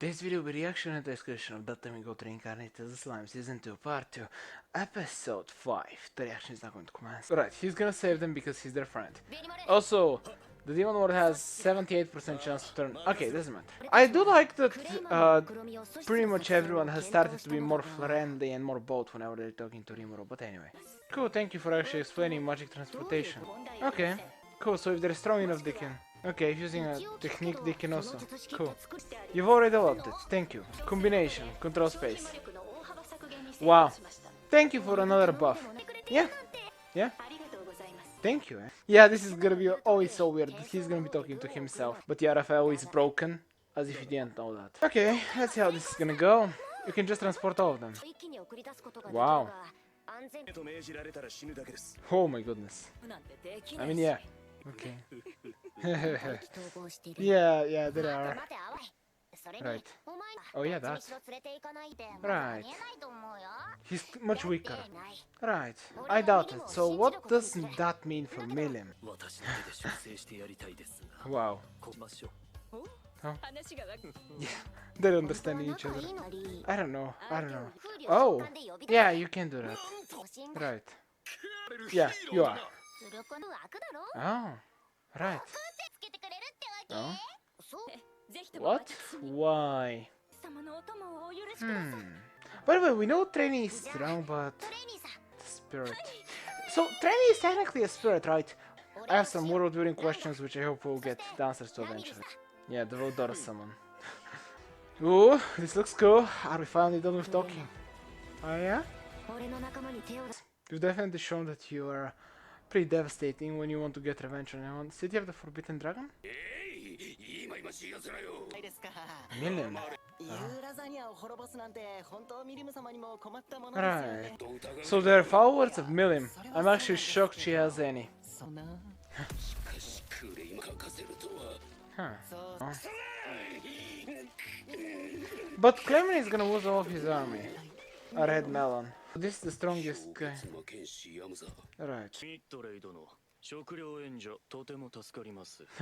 This video will be reaction and discussion of Datami Got Reincarnated as a Slime Season 2 Part 2 Episode 5. The reaction is not going to commence. Right, he's gonna save them because he's their friend. Also, the Demon Lord has 78% chance to turn... Okay, doesn't matter. I do like that pretty much everyone has started to be more friendly and more bold whenever they're talking to Rimuru, but anyway. Cool, thank you for actually explaining magic transportation. Okay, cool, so if they're strong enough they can... Okay, using a technique they can also. Cool. You've already developed it, thank you. Combination, control space. Wow. Thank you for another buff. Yeah. Yeah. Thank you. Yeah, this is gonna be always so weird that he's gonna be talking to himself. But yeah, Raphael is broken. As if you didn't know that. Okay, let's see how this is gonna go. You can just transport all of them. Wow. Oh my goodness. I mean, yeah. Okay. yeah, there are. Right. Oh yeah, that's... Right. He's much weaker. Right. I doubt it. So what does that mean for Milim? Wow. Oh. Yeah, they're understanding each other. I don't know. Oh! Yeah, you can do that. Right. Yeah, you are. Oh. Right. Oh. What? Why? By the way, we know Trainee is strong, but... Spirit. So, Trainee is technically a spirit, right? I have some world building questions which I hope we'll get the answers to eventually. Yeah, the Vodora summon. Ooh, this looks cool. Are we finally done with talking? Oh yeah? You've definitely shown that you are pretty devastating when you want to get revenge on anyone. City of the Forbidden Dragon? Milim. Right. So there are followers of Milim. I'm actually shocked she has any. Huh. Oh. But Clement is gonna lose all of his army. A red melon. This is the strongest guy. Right.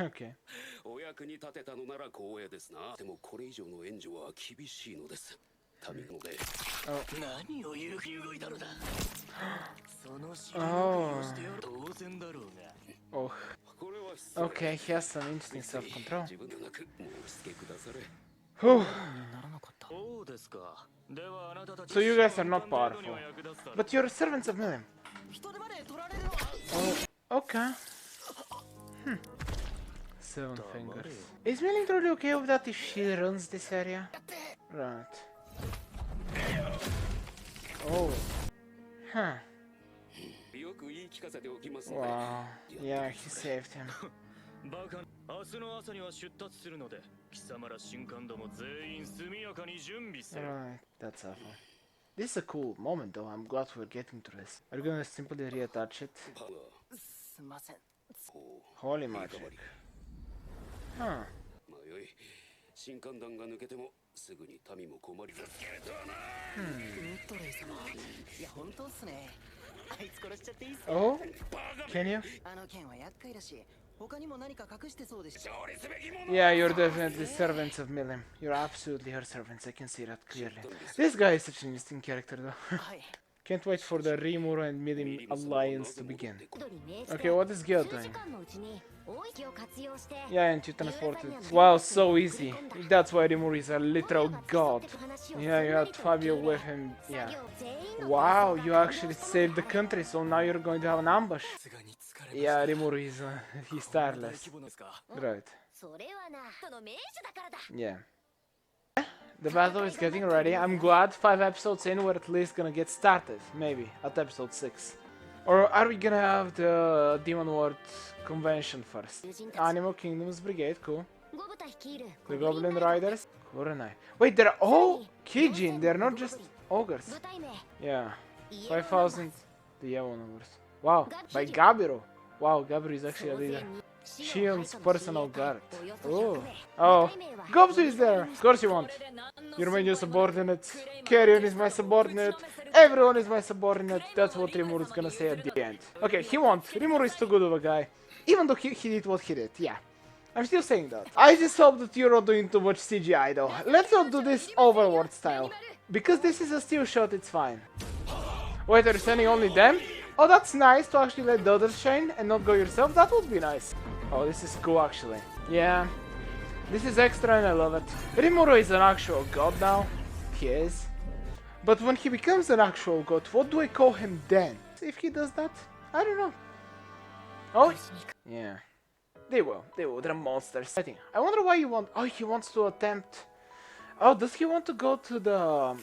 Okay. Oh. Okay, he has some interesting self-control. So you guys are not powerful. But you're servants of Milim. Oh, okay. Seven fingers. Is Milim truly okay with that if she runs this area? Right. Oh. Huh. Wow. Yeah, he saved him. Right, that's awful. This is a cool moment though, I'm glad we're getting to this. Are you gonna simply reattach it? Holy magic. Huh. Oh? Can you? Yeah, you're definitely servants of Milim. You're absolutely her servants, I can see that clearly. This guy is such an interesting character though. Can't wait for the Rimuru and Milim alliance to begin. Okay, what is Gil doing? Yeah, and you transported. Wow, so easy. That's why Rimuru is a literal god. Yeah, you had Fabio with him. Yeah. Wow, you actually saved the country, so now you're going to have an ambush. Yeah, Rimuru is he's tireless. Right. Yeah. The battle is getting ready. I'm glad 5 episodes in we're at least gonna get started. Maybe at episode 6. Or are we gonna have the Demon Lord convention first? Animal Kingdoms Brigade, cool. The Goblin Riders, Kurenai. Wait, they're all Kijin, they're not just ogres. Yeah. 5,000 the yellow numbers. Wow, by Gabiru. Wow, Gabiru is actually a leader. Shion's personal guard. Oh, Gobsu is there! Of course you want. You remain your subordinate. Carrion is my subordinate. Everyone is my subordinate. That's what Rimuru is gonna say at the end. Okay, he won't. Rimuru is too good of a guy. Even though he did what he did, yeah. I'm still saying that. I just hope that you're not doing too much CGI though. Let's not do this Overlord style. Because this is a still shot, it's fine. Wait, are you sending only them? Oh, that's nice to actually let the others shine and not go yourself. That would be nice. Oh, this is cool actually. Yeah. This is extra and I love it. Rimuru is an actual god now. He is. But when he becomes an actual god, what do I call him then? If he does that? I don't know. Oh, yeah. They will. They're monsters. I wonder why you want... Oh, he wants to attempt... Oh, does he want to go to the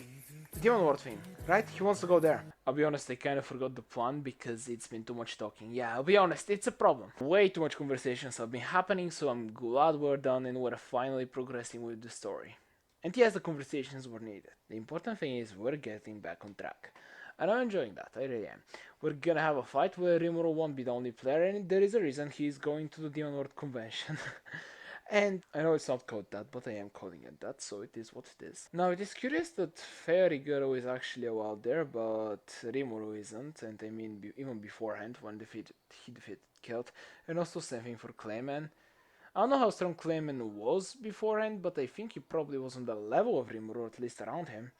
Demon World thing? Right? He wants to go there. I'll be honest, I kind of forgot the plan because it's been too much talking. Yeah, I'll be honest, it's a problem. Way too much conversations have been happening, so I'm glad we're done and we're finally progressing with the story. And yes, the conversations were needed. The important thing is we're getting back on track. And I'm enjoying that, I really am. We're gonna have a fight where Rimuru won't be the only player, and there is a reason he's going to the Demon World convention. And I know it's not called that, but I am calling it that, so it is what it is. Now, it is curious that Fairy Girl is actually out there, but Rimuru isn't, and I mean even beforehand when he defeated Kelt, and also same thing for Clayman. I don't know how strong Clayman was beforehand, but I think he probably was on the level of Rimuru, or at least around him.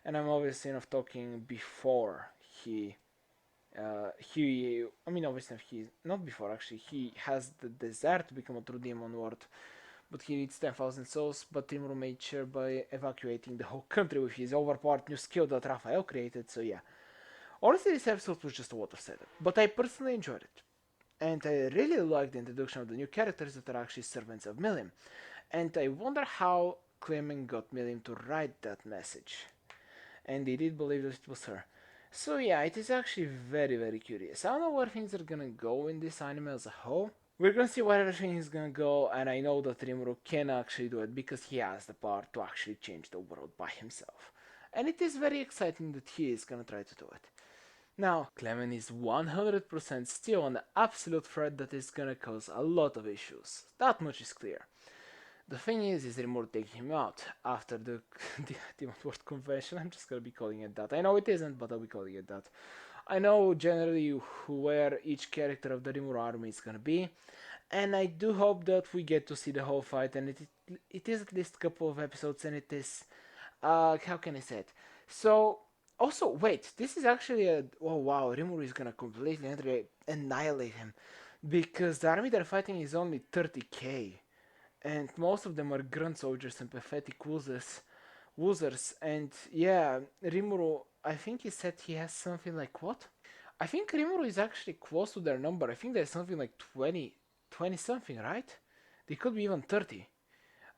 And I'm obviously not talking before obviously not before actually, he has the desire to become a true Demon Lord, but he needs 10,000 souls, but Rimuru made sure by evacuating the whole country with his overpowered new skill that Raphael created, so yeah. Honestly, this episode was just a water setup, but I personally enjoyed it. And I really liked the introduction of the new characters that are actually servants of Milim. And I wonder how Clayman got Milim to write that message. And they did believe that it was her. So yeah, it is actually very curious. I don't know where things are gonna go in this anime as a whole. We're gonna see where everything is gonna go, and I know that Rimuru can actually do it because he has the power to actually change the world by himself. And it is very exciting that he is gonna try to do it. Now, Clayman is 100% still an absolute threat that is gonna cause a lot of issues. That much is clear. The thing is Rimuru taking him out after the Demon World Convention. I'm just gonna be calling it that. I know it isn't, but I'll be calling it that. I know generally where each character of the Rimuru army is gonna be, and I do hope that we get to see the whole fight, and it is at least a couple of episodes, and it is, how can I say it? So, also, wait, this is actually oh wow, Rimuru is gonna completely annihilate him, because the army they're fighting is only 30k. And most of them are grunt soldiers and pathetic losers. And yeah, Rimuru, I think he said he has something like what? I think Rimuru is actually close to their number. I think there's something like 20 something, right? They could be even 30.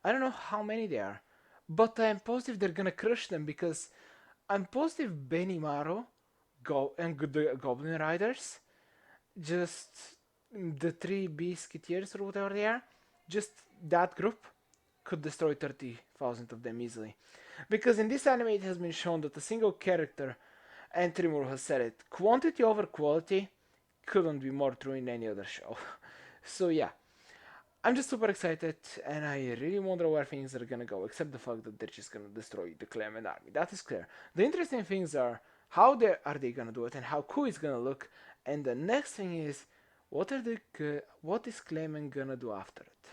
I don't know how many they are, but I'm positive they're gonna crush them because I'm positive Benimaru and the Goblin Riders, just the 3 Beasketiers or whatever they are, just that group could destroy 30,000 of them easily. Because in this anime it has been shown that a single character, and Rimuru has said it, quantity over quality couldn't be more true in any other show. So yeah, I'm just super excited and I really wonder where things are gonna go, except the fact that they're just gonna destroy the Clayman army. That is clear. The interesting things are how are they gonna do it and how cool it's gonna look, and the next thing is what is Clayman gonna do after it?